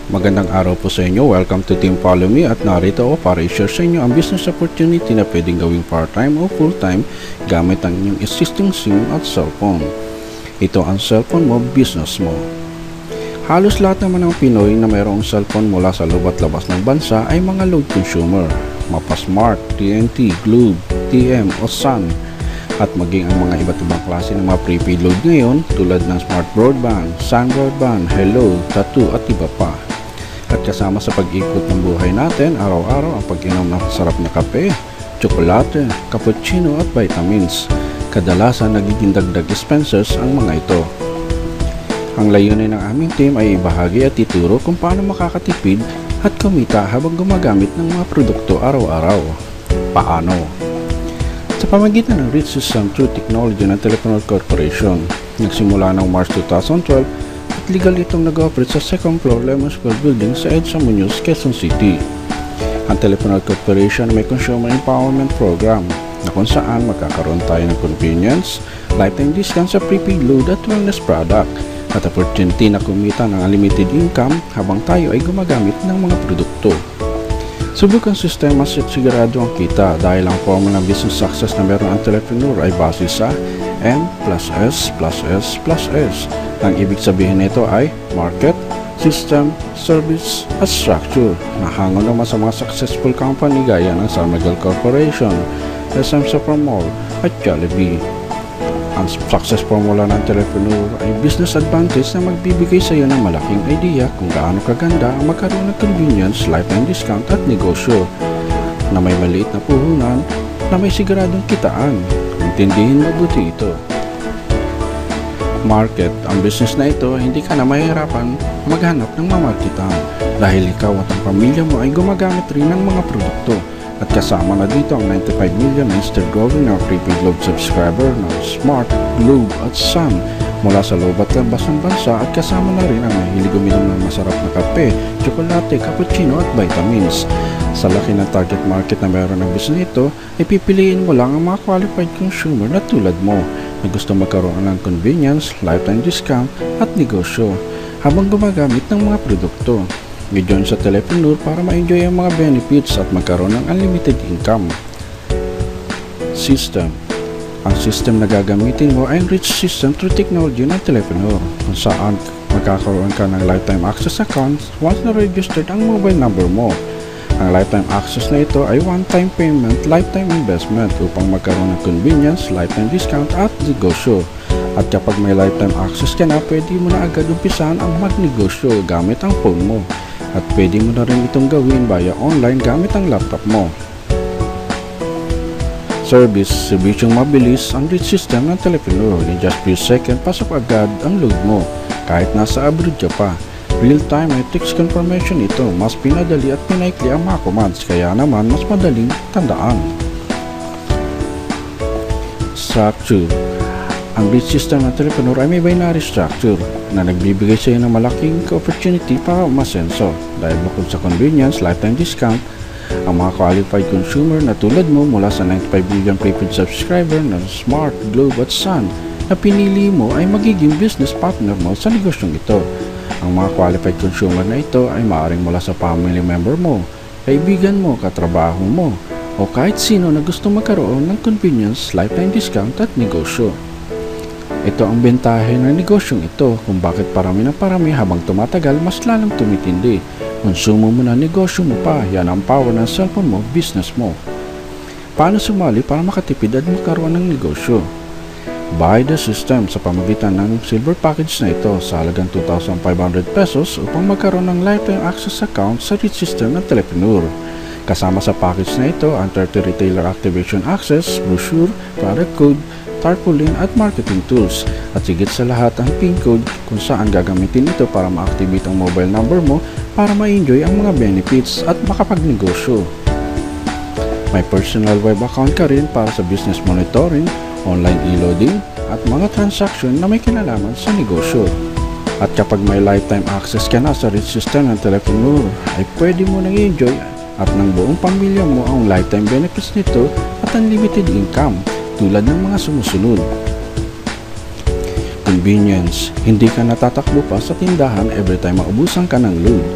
Magandang araw po sa inyo. Welcome to Team Follow Me at narito ako para i-share sa inyo ang business opportunity na pwedeng gawing part-time o full-time gamit ang inyong existing SIM at cellphone. Ito ang cellphone mo, business mo. Halos lahat naman ng Pinoy na mayroong cellphone mula sa loob at labas ng bansa ay mga load consumer. Mapa-Smart, TNT, Globe, TM o Sun at maging ang mga iba't ibang klase ng mga prepaid load ngayon tulad ng Smart Broadband, Sun Broadband, Hello, Tattoo at iba pa. At kasama sa pag-ikot ng buhay natin, araw-araw ang pag-inom ng sarap na kape, tsokolate, cappuccino at vitamins. Kadalasan nagiging dagdag expenses ang mga ito. Ang layunin ng aming team ay ibahagi at ituro kung paano makakatipid at kumita habang gumagamit ng mga produkto araw-araw. Paano? Sa pamagitan ng Rich System True Technology ng Telephone Corporation, nagsimula ng March 2012 at legal itong nag-operate sa second floor Lemon Square Building sa EDSA Muñoz, Quezon City. Ang Telephone Corporation may Consumer Empowerment Program na kung saan magkakaroon tayo ng convenience, lifetime discount sa prepaid load at wellness product at opportunity na kumita ng unlimited income habang tayo ay gumagamit ng mga produkto. Subukang sistema at sigurado ang kita dahil ang formula ng business success na meron ang Telepreneur ay base sa M plus S plus S plus S. Ang ibig sabihin nito ay market, system, service, at structure. Nahango naman sa mga successful company gaya ng San Miguel Corporation, SM Supermall, at Jollibee. Ang success formula ng Telepreneur ay business advantage na magbibigay sa iyo ng malaking idea kung gaano kaganda ang magkaroon ng convenience, lifetime discount at negosyo na may maliit na puhunan na may siguradong kitaan. Intindihin mabuti ito. Market, ang business na ito, hindi ka na mahihirapan maghanap ng mamarketan dahil ikaw at ang pamilya mo ay gumagamit rin ng mga produkto. At kasama na dito ang 95 million instant growing na prepaid load subscriber ng Smart, Globe at Sun mula sa loob at labas ng bansa at kasama na rin ang mahilig uminom ng masarap na kape, tsokolate, cappuccino at vitamins. Sa laki ng target market na meron ng business ito, ay pipiliin mo lang ang mga qualified consumer na tulad mo na gusto magkaroon ng convenience, lifetime discount at negosyo habang gumagamit ng mga produkto. I-join sa Telepreneur para ma-enjoy ang mga benefits at magkaroon ng unlimited income. System. Ang system na gagamitin mo ay ang Rich System True Technology ng Telepreneur kung saan magkakaroon ka ng lifetime access account once na registered ang mobile number mo. Ang lifetime access na ito ay one-time payment, lifetime investment upang magkaroon ng convenience, lifetime discount at negosyo. At kapag may lifetime access ka na, pwede mo na agad umpisahan ang magnegosyo gamit ang phone mo. At pwede mo na rin itong gawin via online gamit ang laptop mo. Service, serbisyong mabilis ang Rich System ng Telepreneur. In just few seconds, pasok agad ang load mo kahit nasa abroad ka pa. Real-time ay text confirmation ito. Mas pinadali at pinaikli ang mga commands kaya naman mas madaling tandaan. Structure. Ang Rich System ng Telepreneur ay may binary structure na nagbibigay sa iyo ng malaking opportunity para umasenso dahil bukod sa convenience, lifetime discount, ang mga qualified consumer na tulad mo mula sa 95 million prepaid subscriber ng Smart, Globe at Sun na pinili mo ay magiging business partner mo sa negosyong ito. Ang mga qualified consumer na ito ay maaaring mula sa family member mo, kaibigan mo, katrabaho mo, o kahit sino na gusto magkaroon ng convenience, lifetime discount at negosyo. Ito ang bentahe ng negosyong ito kung bakit parami ng parami habang tumatagal mas lalong tumitindi. Konsumo mo na negosyo mo pa, yan ang power ng cellphone mo, business mo. Paano sumali para makatipid at magkaroon ng negosyo? Buy the system sa pamagitan ng silver package na ito sa halagang 2,500 pesos upang magkaroon ng lifetime access account sa Rich System ng Telepreneur. Kasama sa package na ito ang 30 retailer activation access, brochure, product code, tarpaulin at marketing tools at higit sa lahat ang PIN code kung saan gagamitin ito para ma-activate ang mobile number mo para ma-enjoy ang mga benefits at makapagnegosyo. May personal web account ka rin para sa business monitoring, online e-loading at mga transaction na may kinalaman sa negosyo. At kapag may lifetime access ka na sa Rich System ng Telepreneur ay pwede mo nang i-enjoy at ng buong pamilya mo ang lifetime benefits nito at unlimited income tulad ng mga sumusunod. Convenience. Hindi ka natatakbo pa sa tindahan every time maubusan ka ng load.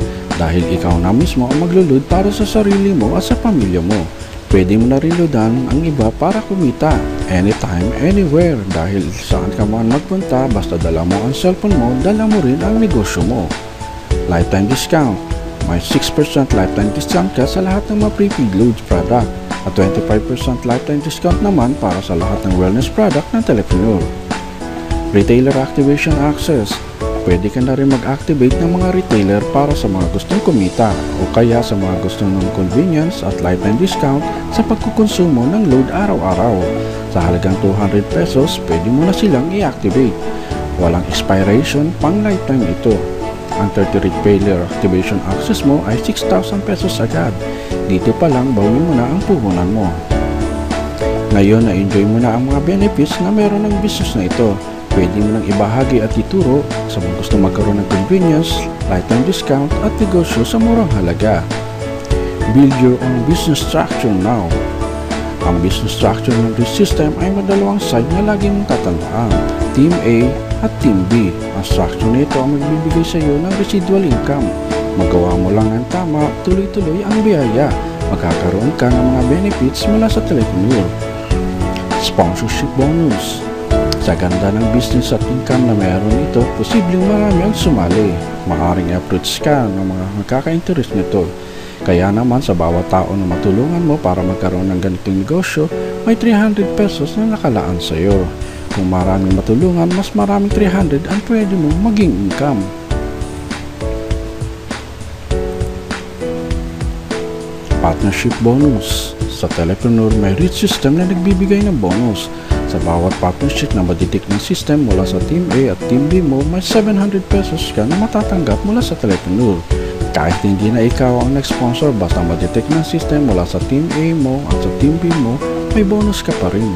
dahil ikaw na mismo ang maglo-load para sa sarili mo at sa pamilya mo. Pwede mo na rin loadan ang iba para kumita anytime, anywhere, dahil saan ka man magpunta, basta dala mo ang cellphone mo, dala mo rin ang negosyo mo. Lifetime discount. May 6% lifetime discount ka sa lahat ng mga prepaid loads product at 25% lifetime discount naman para sa lahat ng wellness product ng Telepreneur. Retailer Activation Access. Pwede ka na rin mag-activate ng mga retailer para sa mga gustong kumita o kaya sa mga gustong ng convenience at lifetime discount sa pagkukonsumo ng load araw-araw. Sa halagang 200 pesos, pwede mo na silang i-activate. Walang expiration, pang lifetime ito. Ang 30 retailer activation access mo ay 6,000 pesos agad. Dito pa lang bawin mo na ang puhunan mo. Ngayon na-enjoy mo na ang mga benefits na meron ng business na ito. Pwede mo nang ibahagi at ituro sa mga gusto magkaroon ng convenience, lifetime discount at negosyo sa murang halaga. Build your own business structure now. Ang business structure ng this system ay madalawang side na lagi mong tatandaan, Team A at Team B. Ang structure nito ang magbibigay sa iyo ng residual income. Magawa mo lang ng tama, tuloy-tuloy ang biyaya. Magkakaroon ka ng mga benefits mula sa Telepreneur. Sponsorship bonus. Sa ganda ng business at income na mayroon ito, posibleng marami ang sumali. Maaaring approach ka ng mga magkaka-interest nito. Kaya naman sa bawat tao na matulungan mo para magkaroon ng ganitong negosyo, may 300 pesos na nakalaan sa iyo. Kung maraming matulungan, mas maraming 300 ang pwede mong maging income. Partnership bonus. Sa Telepreneur, may rich system na nagbibigay ng bonus. Sa bawat partnership na madidik ng system mula sa Team A at Team B mo, may 700 pesos ka na matatanggap mula sa Telepreneur. Kahit hindi na ikaw ang nag-sponsor, basta madidik ng system mula sa Team A mo at sa Team B mo, may bonus ka pa rin.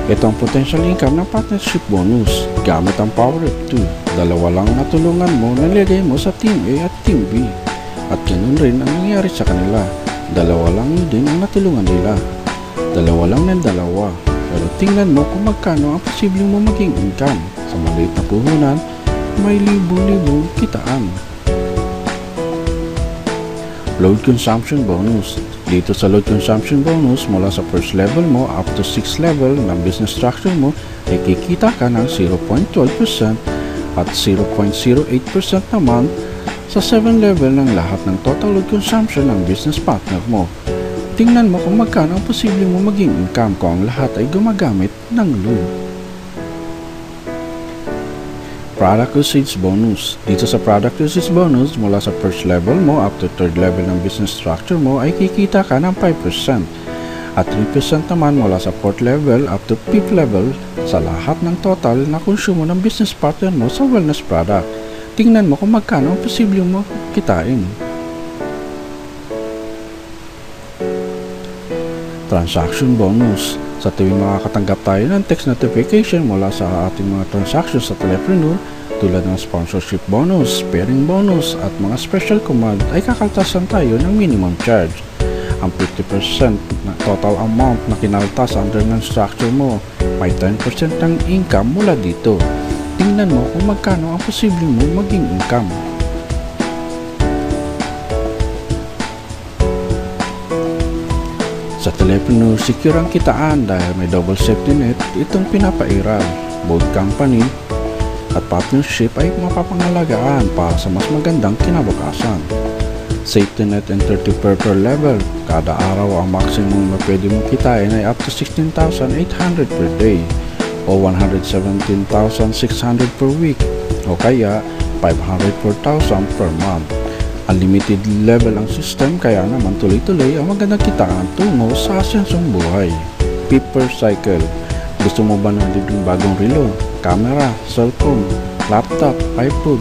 Ito ang potential income ng partnership bonus. Gamit ang Power of 2. Dalawa lang natulungan mo na nilagay mo sa Team A at Team B. At ganun rin ang nangyari sa kanila. Dalawa lang din ang natulungan nila. Dalawa lang ng dalawa. Pero tingnan mo kung magkano ang posibleng mo maging income. Sa maliit na puhunan, may libo-libong kitaan. Load consumption bonus. Dito sa load consumption bonus, mula sa first level mo up to 6th level ng business structure mo, ay kikita ka ng 0.12% at 0.08% naman sa 7 level ng lahat ng total load consumption ng business partner mo. Tingnan mo kung magkano ang posibleng mo maging income kung ang lahat ay gumagamit ng load. Product usage bonus. Dito sa product usage bonus, mula sa first level mo up to 3rd level ng business structure mo ay kikita ka ng 5%. At 3% naman mula sa 4th level up to 5th level sa lahat ng total na konsumo ng business partner mo sa wellness product. Tingnan mo kung magkano ang posibleng mo kitain. Transaction bonus. Sa tuwing makakatanggap tayo ng text notification mula sa ating mga transactions sa Telepreneur, tulad ng sponsorship bonus, pairing bonus, at mga special command, ay kakaltasan tayo ng minimum charge. Ang 50% na total amount na kinaltas under ng structure mo, may 10% ng income mula dito. Tingnan mo kung magkano ang posibleng mo maging income. Sa Telepreneur, secure ang kitaan dahil may double safety net itong pinapairal. Both company at partnership ay mapapangalagaan para sa mas magandang kinabukasan. Safety net and 30 per level. Kada araw ang maximum na pwede mong kitain ay up to 16,800 per day o 117,600 per week o kaya 504,000 per month. Unlimited level ang system kaya naman tuloy-tuloy ang magandang kitaan tungo sa asyensong buhay. Pip per cycle. Gusto mo ba ng libreng bagong relo, camera, cellphone, laptop, iPod,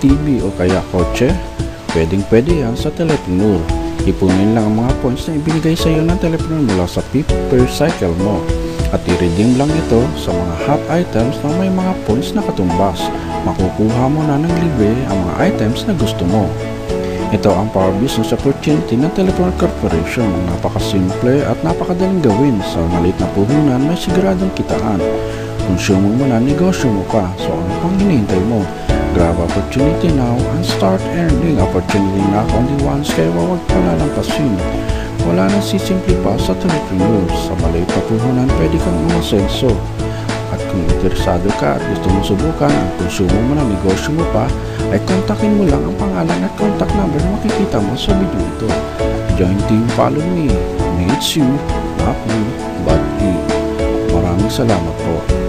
TV o kaya kotse? Pwedeng-pwede yan sa Telepreneur. Ipunin lang ang mga points na ibinigay sa iyo ng Telepreneur mula sa Pip per cycle mo at i-redeem lang ito sa mga hot items na may mga points na katumbas. Makukuha mo na ng libre ang mga items na gusto mo. Ito ang power business opportunity ng Telepreneur Corporation. Napakasimple at napakadaling gawin. Sa maliit na puhunan, may siguradong kitaan. Konsumo mo na, negosyo mo pa. So ano pang hinihintay mo? Grab opportunity now and start earning. Opportunity knock only once, kaya wag palalampasin. Wala nang sisimple pa sa entrepreneur. Sa maliit na puhunan, pwede kang umasenso. At kung interesado ka at gusto mo subukan ang konsumo mo na negosyo mo pa, ay kontakin mo lang ang pangalan at contact number na makikita mo sa video ito. Join Team Follow Me. Meets you, not me, but you. Maraming salamat po.